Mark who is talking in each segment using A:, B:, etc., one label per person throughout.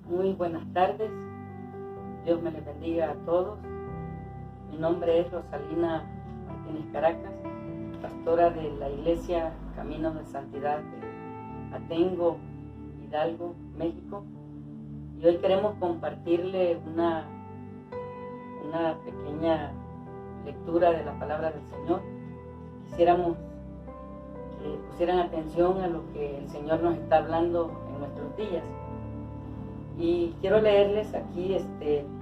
A: Muy buenas tardes, Dios me les bendiga a todos. Mi nombre es Rosalina Martínez Caracas, pastora de la Iglesia Caminos de Santidad de Atengo, Hidalgo, México. Y hoy queremos compartirle una pequeña lectura de la palabra del Señor. Quisiéramos que pusieran atención a lo que el Señor nos está hablando en nuestros días. Y quiero leerles aquí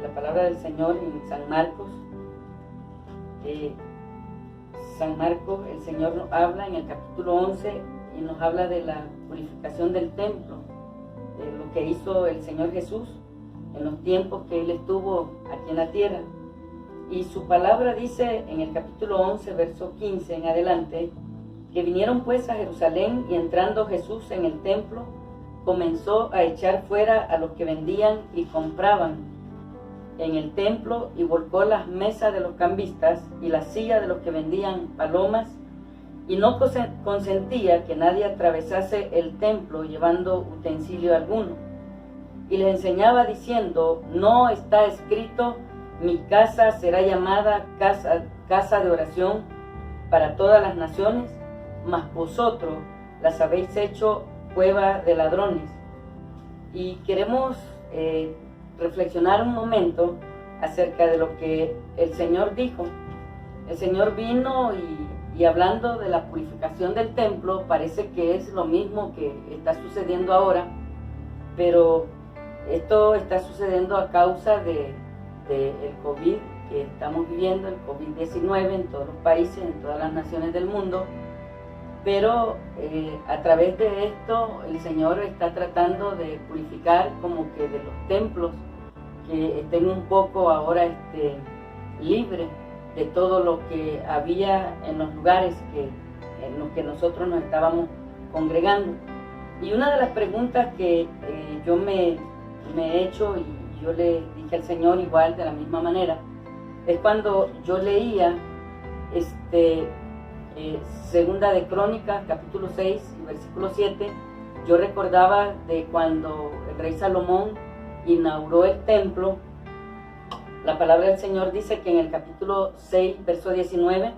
A: la palabra del Señor en San Marcos. San Marcos, el Señor nos habla en el capítulo 11 y nos habla de la purificación del templo, de lo que hizo el Señor Jesús en los tiempos que Él estuvo aquí en la tierra. Y su palabra dice en el capítulo 11, verso 15 en adelante, que vinieron pues a Jerusalén y entrando Jesús en el templo, comenzó a echar fuera a los que vendían y compraban en el templo y volcó las mesas de los cambistas y las sillas de los que vendían palomas y no consentía que nadie atravesase el templo llevando utensilio alguno. Y les enseñaba diciendo: no está escrito, mi casa será llamada casa de oración para todas las naciones, mas vosotros las habéis hecho cueva de ladrones. Y queremos reflexionar un momento acerca de lo que el Señor dijo. El Señor vino y hablando de la purificación del templo, parece que es lo mismo que está sucediendo ahora, pero esto está sucediendo a causa del COVID que estamos viviendo, el COVID-19 en todos los países, en todas las naciones del mundo. Pero a través de esto el Señor está tratando de purificar como que de los templos que estén un poco ahora libres de todo lo que había en los lugares en los que nosotros nos estábamos congregando. Y una de las preguntas que yo me he hecho y yo le dije al Señor igual de la misma manera, es cuando yo leía Segunda de Crónicas, capítulo 6 y versículo 7, yo recordaba de cuando el rey Salomón inauguró el templo. La palabra del Señor dice que en el capítulo 6, verso 19,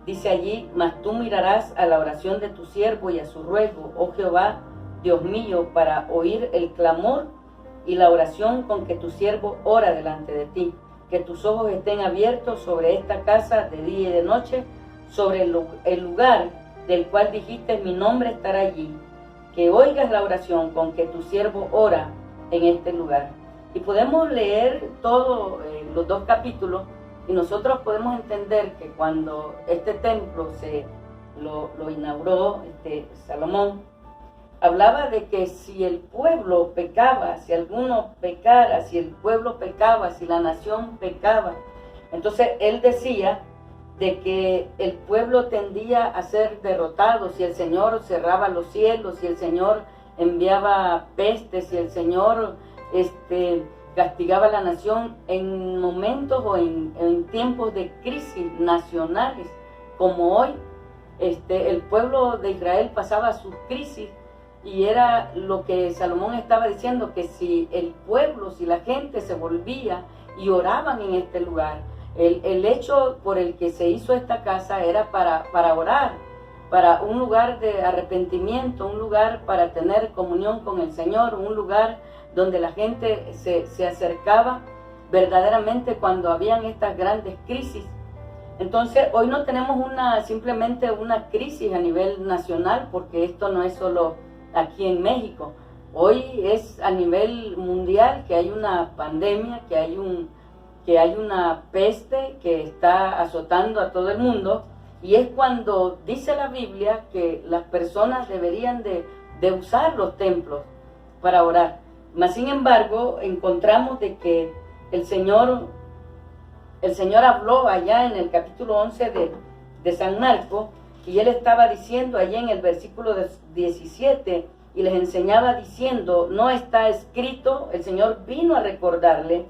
A: dice allí: mas tú mirarás a la oración de tu siervo y a su ruego, oh Jehová, Dios mío, para oír el clamor y la oración con que tu siervo ora delante de ti. Que tus ojos estén abiertos sobre esta casa de día y de noche, sobre el lugar del cual dijiste: mi nombre estará allí, que oigas la oración con que tu siervo ora en este lugar. Y podemos leer todos los dos capítulos y nosotros podemos entender que cuando este templo lo inauguró Salomón, hablaba de que si el pueblo pecaba, si alguno pecara, si el pueblo pecaba, si la nación pecaba, entonces él decía de que el pueblo tendía a ser derrotado si el Señor cerraba los cielos, si el Señor enviaba pestes, si el Señor castigaba a la nación en momentos o en tiempos de crisis nacionales, como hoy. El pueblo de Israel pasaba sus crisis y era lo que Salomón estaba diciendo, que si el pueblo, si la gente se volvía y oraban en este lugar, el hecho por el que se hizo esta casa era para orar, para un lugar de arrepentimiento, un lugar para tener comunión con el Señor, un lugar donde la gente se acercaba verdaderamente cuando habían estas grandes crisis. Entonces hoy no tenemos simplemente una crisis a nivel nacional, porque esto no es solo aquí en México. Hoy es a nivel mundial, que hay una pandemia, que hay una peste que está azotando a todo el mundo, y es cuando dice la Biblia que las personas deberían de usar los templos para orar. Mas sin embargo, encontramos de que el Señor habló allá en el capítulo 11 de San Marcos, y Él estaba diciendo allá en el versículo 17, y les enseñaba diciendo: no está escrito, el Señor vino a recordarle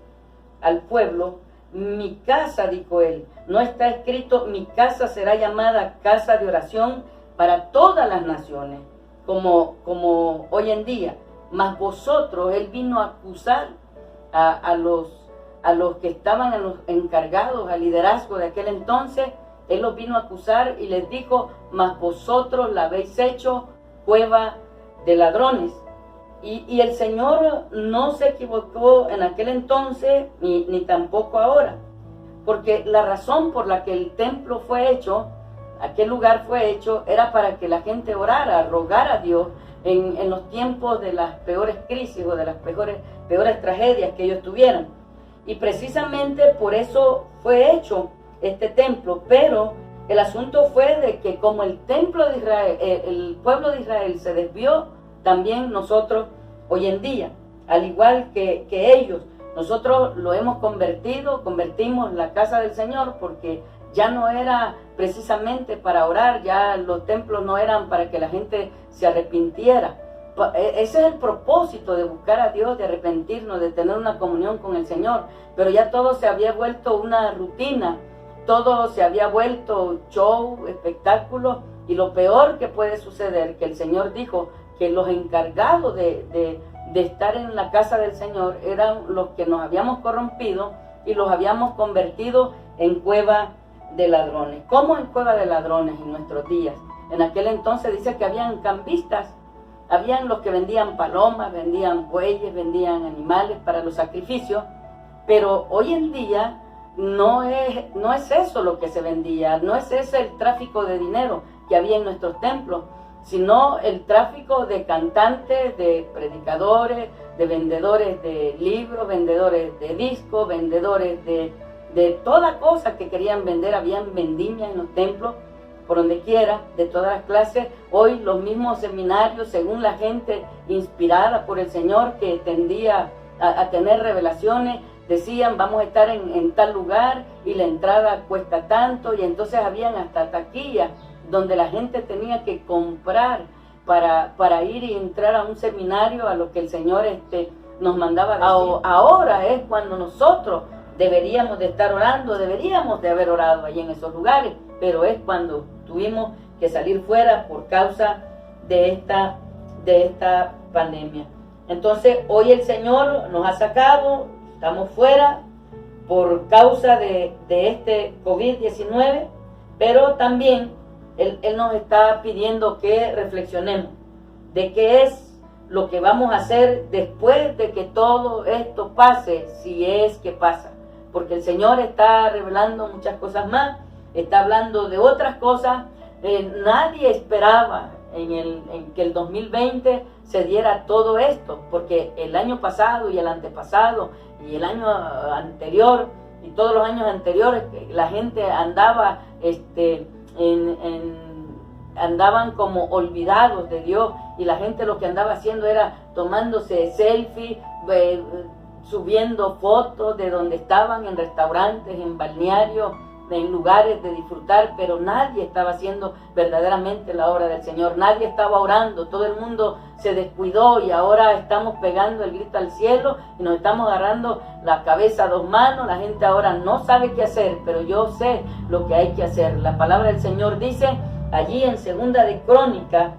A: al pueblo: mi casa, dijo Él, no está escrito, mi casa será llamada casa de oración para todas las naciones, como hoy en día. mas vosotros, él vino a acusar a los que estaban en los encargados, al liderazgo de aquel entonces. Él los vino a acusar y les dijo, mas vosotros la habéis hecho cueva de ladrones. Y el Señor no se equivocó en aquel entonces, ni tampoco ahora. Porque la razón por la que el templo fue hecho, aquel lugar fue hecho, era para que la gente orara, rogara a Dios en los tiempos de las peores crisis o de las peores tragedias que ellos tuvieran. Y precisamente por eso fue hecho este templo. Pero el asunto fue de que como el templo de Israel, el pueblo de Israel se desvió, también nosotros hoy en día, al igual que ellos, nosotros lo hemos convertimos la casa del Señor, porque ya no era precisamente para orar, ya los templos no eran para que la gente se arrepintiera. Ese es el propósito de buscar a Dios, de arrepentirnos, de tener una comunión con el Señor. Pero ya todo se había vuelto una rutina, todo se había vuelto show, espectáculo, y lo peor que puede suceder, que el Señor dijo que los encargados de estar en la casa del Señor eran los que nos habíamos corrompido y los habíamos convertido en cueva de ladrones. ¿Cómo en cueva de ladrones en nuestros días? En aquel entonces dice que habían cambistas, habían los que vendían palomas, vendían bueyes, vendían animales para los sacrificios, pero hoy en día no es eso lo que se vendía, no es ese el tráfico de dinero que había en nuestros templos, sino el tráfico de cantantes, de predicadores, de vendedores de libros, vendedores de discos, vendedores de toda cosa que querían vender. Habían vendimias en los templos, por donde quiera, de todas las clases. Hoy los mismos seminarios, según la gente inspirada por el Señor, que tendía a tener revelaciones, decían, vamos a estar en tal lugar y la entrada cuesta tanto, y entonces habían hasta taquillas donde la gente tenía que comprar para ir y entrar a un seminario, a lo que el Señor nos mandaba decir. Ahora es cuando nosotros deberíamos de estar orando, deberíamos de haber orado allí en esos lugares, pero es cuando tuvimos que salir fuera por causa de esta pandemia. Entonces hoy el Señor nos ha sacado, estamos fuera por causa de este COVID-19, pero también Él nos está pidiendo que reflexionemos de qué es lo que vamos a hacer después de que todo esto pase, si es que pasa. Porque el Señor está revelando muchas cosas más, está hablando de otras cosas. Nadie esperaba en que el 2020 se diera todo esto, porque el año pasado y el antepasado y el año anterior y todos los años anteriores la gente andaba andaban como olvidados de Dios, y la gente lo que andaba haciendo era tomándose selfies, subiendo fotos de donde estaban, en restaurantes, en balnearios, en lugares de disfrutar, pero nadie estaba haciendo verdaderamente la obra del Señor, nadie estaba orando, todo el mundo se descuidó, y ahora estamos pegando el grito al cielo y nos estamos agarrando la cabeza a dos manos. La gente ahora no sabe qué hacer, pero yo sé lo que hay que hacer. La palabra del Señor dice allí en 2 de Crónicas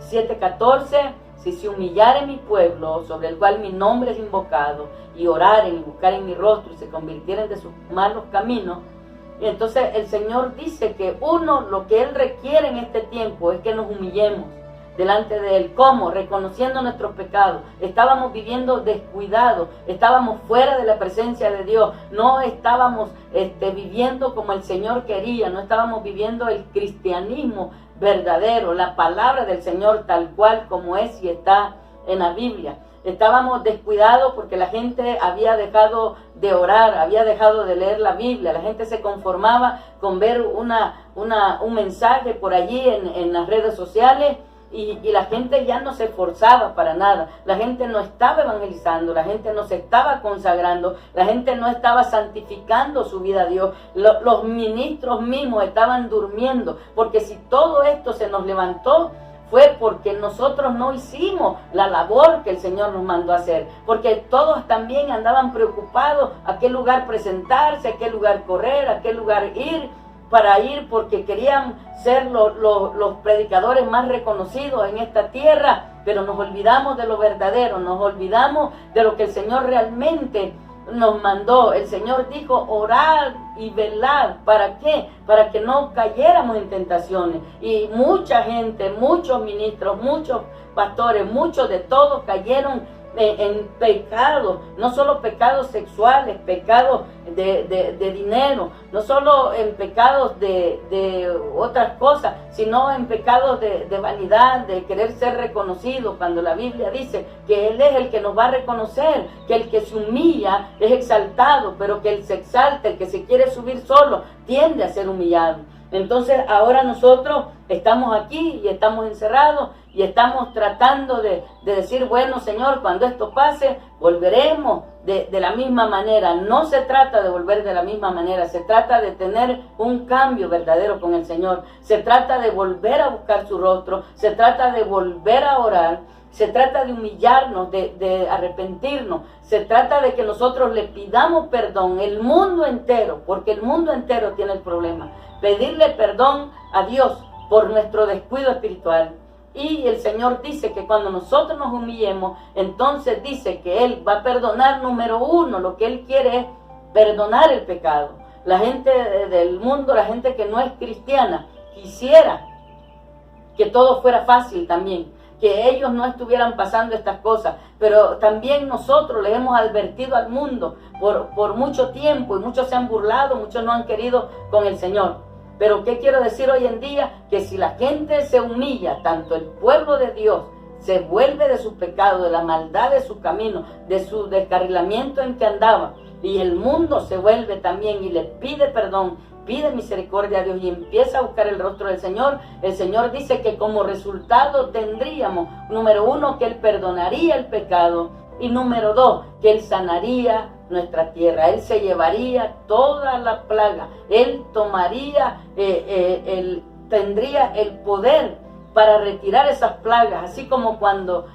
A: 7:14, si se humillare mi pueblo, sobre el cual mi nombre es invocado, y oraren y buscaren mi rostro y se convirtieren de sus malos caminos. Y entonces el Señor dice que lo que Él requiere en este tiempo es que nos humillemos delante de Él. ¿Cómo? Reconociendo nuestros pecados. Estábamos viviendo descuidados, estábamos fuera de la presencia de Dios, no estábamos viviendo como el Señor quería, no estábamos viviendo el cristianismo verdadero, la palabra del Señor tal cual como es y está en la Biblia. Estábamos descuidados porque la gente había dejado de orar, había dejado de leer la Biblia. La gente se conformaba con ver un mensaje por allí en las redes sociales, y la gente ya no se esforzaba para nada. La gente no estaba evangelizando, la gente no se estaba consagrando, la gente no estaba santificando su vida a Dios. Los ministros mismos estaban durmiendo, porque si todo esto se nos levantó, fue porque nosotros no hicimos la labor que el Señor nos mandó a hacer, porque todos también andaban preocupados a qué lugar presentarse, a qué lugar correr, a qué lugar ir, porque querían ser los predicadores más reconocidos en esta tierra, pero nos olvidamos de lo verdadero, nos olvidamos de lo que el Señor realmente nos mandó. El Señor dijo, orad y velad. ¿Para qué? Para que no cayéramos en tentaciones. Y mucha gente, muchos ministros, muchos pastores, muchos de todos cayeron en pecados, no solo pecados sexuales, pecados de dinero, no solo en pecados de otras cosas, sino en pecados de vanidad, de querer ser reconocido, cuando la Biblia dice que Él es el que nos va a reconocer, que el que se humilla es exaltado, pero que el se exalta, el que se quiere subir solo, tiende a ser humillado. Entonces ahora nosotros estamos aquí y estamos encerrados y estamos tratando de decir, bueno, Señor, cuando esto pase, volveremos de la misma manera. No se trata de volver de la misma manera, se trata de tener un cambio verdadero con el Señor. Se trata de volver a buscar su rostro, se trata de volver a orar, se trata de humillarnos, de arrepentirnos, se trata de que nosotros le pidamos perdón, el mundo entero, porque el mundo entero tiene el problema. Pedirle perdón a Dios por nuestro descuido espiritual. Y el Señor dice que cuando nosotros nos humillemos, entonces dice que Él va a perdonar, número uno, lo que Él quiere es perdonar el pecado. La gente del mundo, la gente que no es cristiana, quisiera que todo fuera fácil también, que ellos no estuvieran pasando estas cosas, pero también nosotros les hemos advertido al mundo por mucho tiempo, y muchos se han burlado, muchos no han querido con el Señor. Pero ¿qué quiero decir hoy en día? Que si la gente se humilla, tanto el pueblo de Dios se vuelve de sus pecados, de la maldad de su camino, de su descarrilamiento en que andaba, y el mundo se vuelve también y le pide perdón, pide misericordia a Dios y empieza a buscar el rostro del Señor, el Señor dice que como resultado tendríamos, número uno, que Él perdonaría el pecado, y número dos, que Él sanaría nuestra tierra. Él se llevaría toda la plaga. Él tomaría, tendría el poder para retirar esas plagas, así como cuando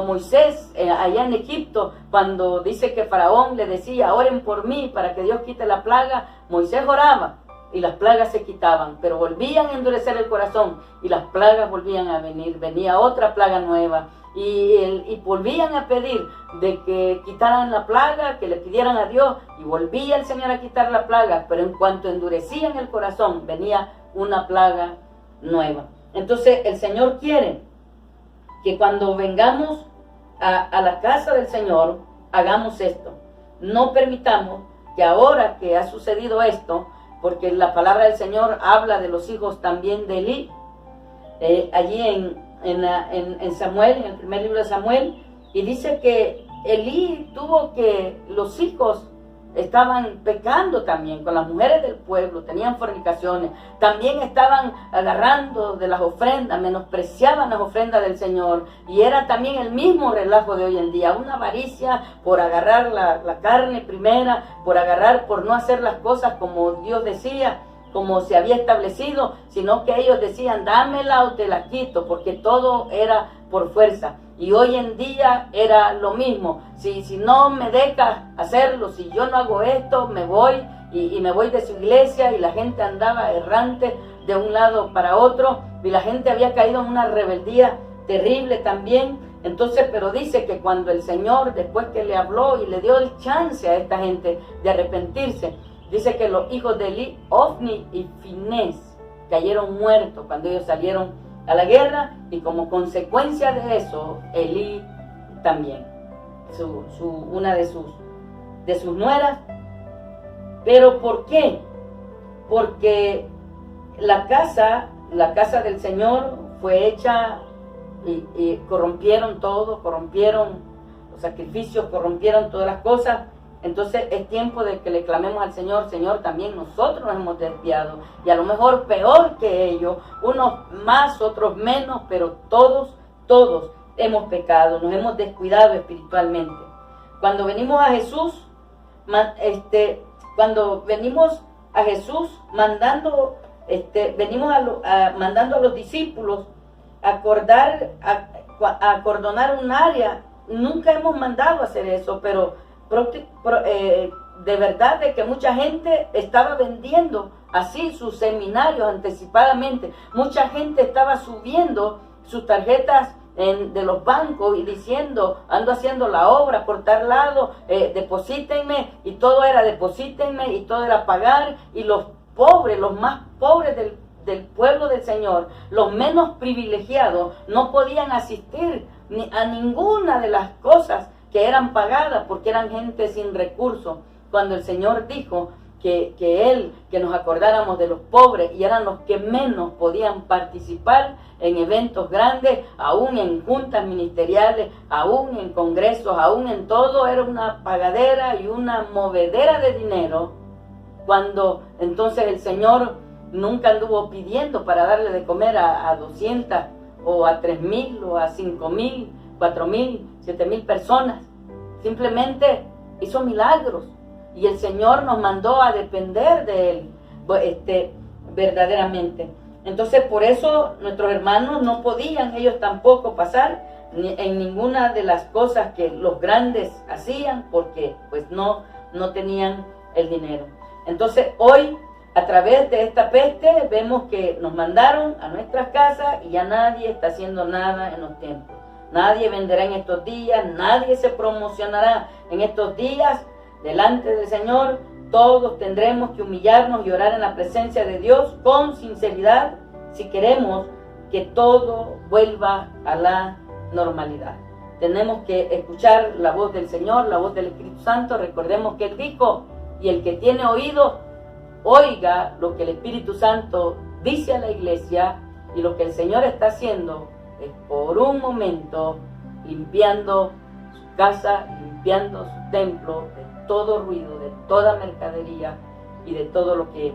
A: Moisés, allá en Egipto, cuando dice que Faraón le decía, oren por mí para que Dios quite la plaga, Moisés oraba y las plagas se quitaban, pero volvían a endurecer el corazón y las plagas volvían a venir, venía otra plaga nueva. Y volvían a pedir de que quitaran la plaga, que le pidieran a Dios, y volvía el Señor a quitar la plaga, pero en cuanto endurecían el corazón, venía una plaga nueva. Entonces el Señor quiere que cuando vengamos a la casa del Señor, hagamos esto. No permitamos que ahora que ha sucedido esto, porque la palabra del Señor habla de los hijos también de Elí, allí en Samuel, en el primer libro de Samuel, y dice que Elí los hijos estaban pecando también con las mujeres del pueblo, tenían fornicaciones, también estaban agarrando de las ofrendas, menospreciaban las ofrendas del Señor, y era también el mismo relajo de hoy en día, una avaricia por agarrar la carne primera, por no hacer las cosas como Dios decía, como se había establecido, sino que ellos decían, dámela o te la quito, porque todo era por fuerza. Y hoy en día era lo mismo, si no me dejas hacerlo, si yo no hago esto, me voy y me voy de su iglesia, y la gente andaba errante de un lado para otro, y la gente había caído en una rebeldía terrible también. Entonces, pero dice que cuando el Señor, después que le habló y le dio el chance a esta gente de arrepentirse, dice que los hijos de Elí, Ofni y Finés, cayeron muertos cuando ellos salieron a la guerra, y como consecuencia de eso, Elí también, una de sus nueras. ¿Pero por qué? Porque la casa del Señor fue hecha y corrompieron todo, corrompieron los sacrificios, corrompieron todas las cosas. Entonces es tiempo de que le clamemos al Señor, Señor, también nosotros nos hemos desviado, y a lo mejor peor que ellos, unos más, otros menos, pero todos hemos pecado, nos hemos descuidado espiritualmente. Cuando venimos a Jesús, mandando a los discípulos a acordonar un área, nunca hemos mandado a hacer eso, pero de verdad de que mucha gente estaba vendiendo así sus seminarios anticipadamente, mucha gente estaba subiendo sus tarjetas de los bancos y diciendo, ando haciendo la obra por tal lado, deposítenme, y todo era deposítenme, y todo era pagar, y los pobres, los más pobres del pueblo del Señor, los menos privilegiados, no podían asistir a ninguna de las cosas que eran pagadas, porque eran gente sin recursos. Cuando el Señor dijo que nos acordáramos de los pobres, y eran los que menos podían participar en eventos grandes, aún en juntas ministeriales, aún en congresos, aún en todo, era una pagadera y una movedera de dinero. Cuando entonces el Señor nunca anduvo pidiendo para darle de comer a 200 o a 3,000 o a 5,000, 4,000, 7,000 personas, simplemente hizo milagros. Y el Señor nos mandó a depender de Él, verdaderamente. Entonces, por eso nuestros hermanos no podían, ellos tampoco, pasar en ninguna de las cosas que los grandes hacían, porque pues no tenían el dinero. Entonces, hoy, a través de esta peste, vemos que nos mandaron a nuestras casas y ya nadie está haciendo nada en los templos. Nadie venderá en estos días, nadie se promocionará en estos días. Delante del Señor, todos tendremos que humillarnos y orar en la presencia de Dios con sinceridad si queremos que todo vuelva a la normalidad. Tenemos que escuchar la voz del Señor, la voz del Espíritu Santo. Recordemos que Él dijo, y el que tiene oído, oiga lo que el Espíritu Santo dice a la iglesia, y lo que el Señor está haciendo es por un momento limpiando su casa, limpiando su templo de todo ruido, de toda mercadería y de todo lo que